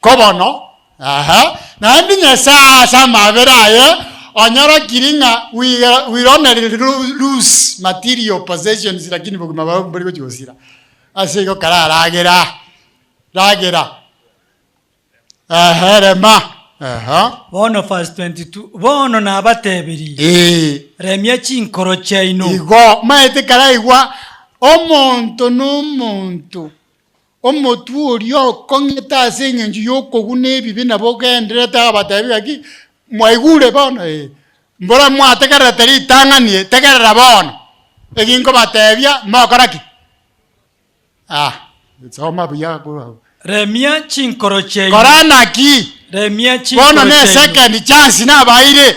kobono naende Nyasaye ase amabere aye onyora kiringa we only lose material possessions lakini bogima babo buri gochigosira ase go kararagera rema bono verse 22 bono nabatebiri remia chinkoro chaino igo maete karaigwa omonto n'omonto omotu orio okong'eta ase eng'encho yokoguna ebibi nabo ogenderete abatebi gaki mwaigure bono mbora mwategererete ritang'anie tegerera bono eginko batebia mokora ki soma buya remia chinkoro chaino korana ki remia chinkoro bono ne second chance nabaire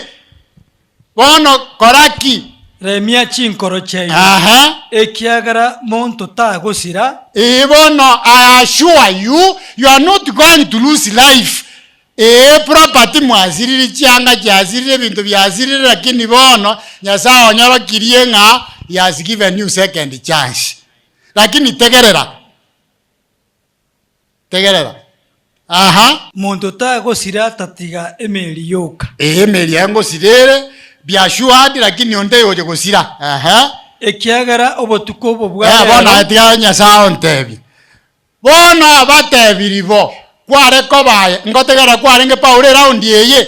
bono koraki remia chinkoro chaino ekiagara monto tagosira bono I assure you are not going to lose life property mwazirire chianga chiazirire bintu byazirire lakini bono Nyasaye onyoro kirie ng'a he has given you second chance lakini tegerera monto tagosira tatiga emeri yoka emeri yango sirere byashuadi lakini onde yoje gosira ekiagara obotuko obo bono atiga Nyasaye ontebi bono batebiribo kware kobaye ngotegerera kwarenge Paulo round eye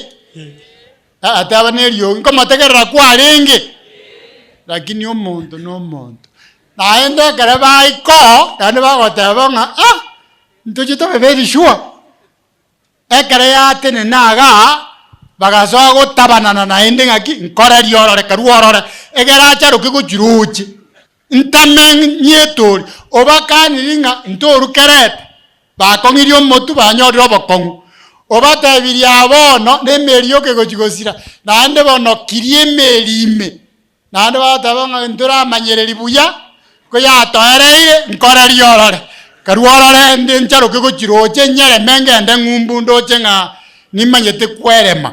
ataba nerio ngomotegerera kwarenge lakini omonto n'omonto naende kare baiko kandi bagoteba ng'a ntochitobe very sure ekere yatene naga bagasoa gotabanana naende ng'aki nkoreri orore karuorore egera acharoke gochiroche ntamenyetori obakaniri ng'a ntorukerete bakong'irie omotu banyorire obokong'u obatebirie abono nemeri yoke gochigosira naende bono kirie emeri ime naende bateba ng'a ntoramanyereri buya koyatoereire nkoreri orore karuorore nde ncharoke gochiroche nyereme ngende ng'umbu ndoche ng'a nimanyete kwerema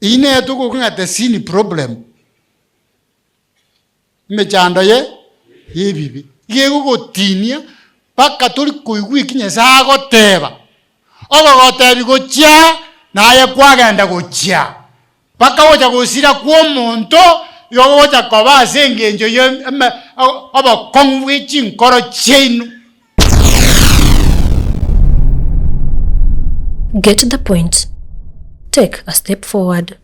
ine tukukung'ate sini problem mechando yebibi gegogotinia paka turi kuigwiki Nyasaye agoteba ogogotebi gochia naye kwagenda gochia paka gocha gosira kwa omonto yogocha koba ase eng'encho obokong'u bwa chinkoro chiaino. Get the point. Take a step forward.